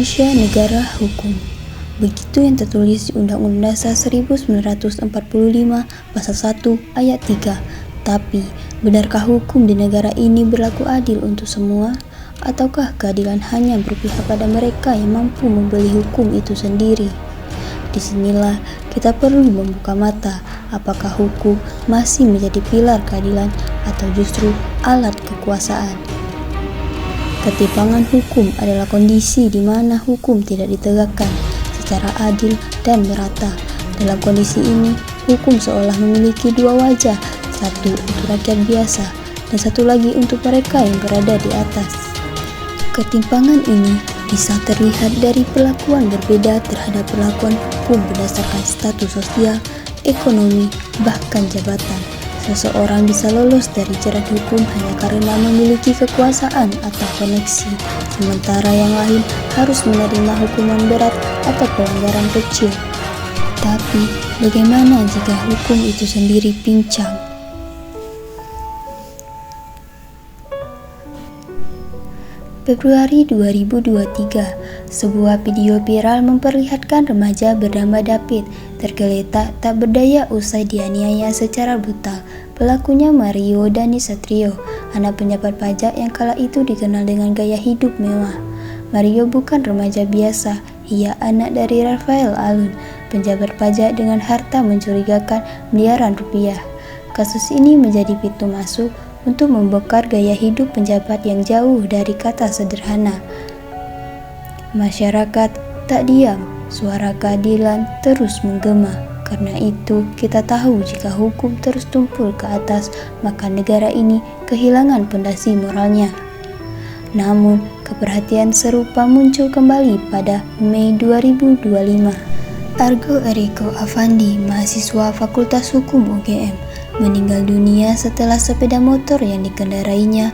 Indonesia negara hukum. Begitu yang tertulis di Undang-Undang Dasar 1945 Pasal 1 Ayat 3. Tapi, benarkah hukum di negara ini berlaku adil untuk semua? Ataukah keadilan hanya berpihak pada mereka yang mampu membeli hukum itu sendiri? Disinilah kita perlu membuka mata, apakah hukum masih menjadi pilar keadilan atau justru alat kekuasaan. Ketimpangan hukum adalah kondisi di mana hukum tidak ditegakkan secara adil dan merata. Dalam kondisi ini, hukum seolah memiliki dua wajah, satu untuk rakyat biasa dan satu lagi untuk mereka yang berada di atas. Ketimpangan ini bisa terlihat dari perlakuan berbeda terhadap perlakuan hukum berdasarkan status sosial, ekonomi, bahkan jabatan. Seseorang bisa lolos dari jerat hukum hanya karena memiliki kekuasaan atau koneksi, sementara yang lain harus menerima hukuman berat atau pelanggaran kecil. Tapi, bagaimana jika hukum itu sendiri pincang? Februari 2023, sebuah video viral memperlihatkan remaja bernama David tergeletak tak berdaya usai dianiaya secara brutal. Pelakunya Mario Dani Satrio, anak penjabat pajak yang kala itu dikenal dengan gaya hidup mewah. Mario bukan remaja biasa, ia anak dari Rafael Alun, penjabat pajak dengan harta mencurigakan miliaran rupiah. Kasus ini menjadi pintu masuk untuk membongkar gaya hidup penjabat yang jauh dari kata sederhana. Masyarakat tak diam, suara keadilan terus menggema. Karena itu, kita tahu jika hukum terus tumpul ke atas, maka negara ini kehilangan pondasi moralnya. Namun, keperhatian serupa muncul kembali pada Mei 2025. Argo Eriko Afandi, mahasiswa Fakultas Hukum UGM, meninggal dunia setelah sepeda motor yang dikendarainya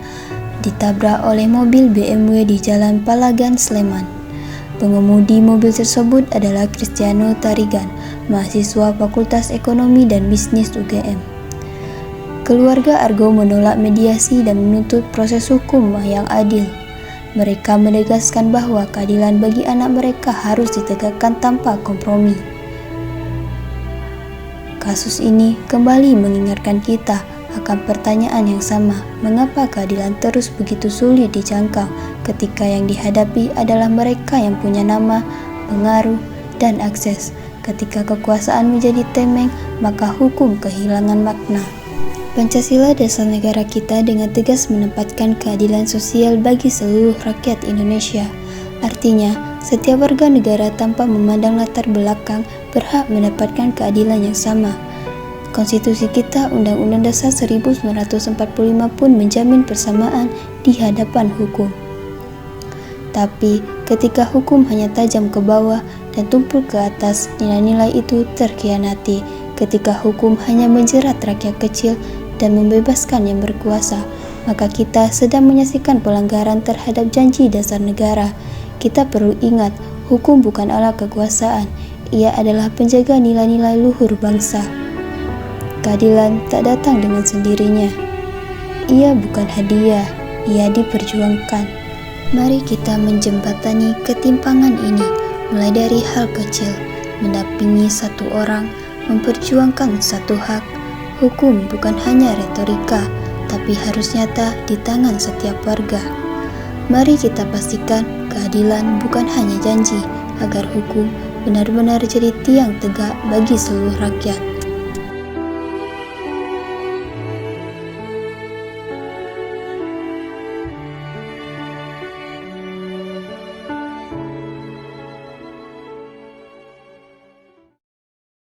ditabrak oleh mobil BMW di Jalan Palagan, Sleman. Pengemudi mobil tersebut adalah Cristiano Tarigan, mahasiswa Fakultas Ekonomi dan Bisnis UGM. Keluarga Argo menolak mediasi dan menuntut proses hukum yang adil. Mereka menegaskan bahwa keadilan bagi anak mereka harus ditegakkan tanpa kompromi. Kasus ini kembali mengingatkan kita akan pertanyaan yang sama, mengapa keadilan terus begitu sulit dijangkau ketika yang dihadapi adalah mereka yang punya nama, pengaruh, dan akses. Ketika kekuasaan menjadi tameng, maka hukum kehilangan makna. Pancasila dasar negara kita dengan tegas menempatkan keadilan sosial bagi seluruh rakyat Indonesia. Artinya, setiap warga negara tanpa memandang latar belakang berhak mendapatkan keadilan yang sama. Konstitusi kita, Undang-Undang Dasar 1945 pun menjamin persamaan di hadapan hukum. Tapi, ketika hukum hanya tajam ke bawah dan tumpul ke atas, nilai-nilai itu terkhianati. Ketika hukum hanya menjerat rakyat kecil dan membebaskan yang berkuasa, maka kita sedang menyaksikan pelanggaran terhadap janji dasar negara. Kita perlu ingat, hukum bukan alat kekuasaan, ia adalah penjaga nilai-nilai luhur bangsa. Keadilan tak datang dengan sendirinya. Ia bukan hadiah, ia diperjuangkan. Mari kita menjembatani ketimpangan ini, mulai dari hal kecil, mendampingi satu orang, memperjuangkan satu hak. Hukum bukan hanya retorika, tapi harus nyata di tangan setiap warga. Mari kita pastikan keadilan bukan hanya janji, agar hukum benar-benar jadi tiang tegak bagi seluruh rakyat.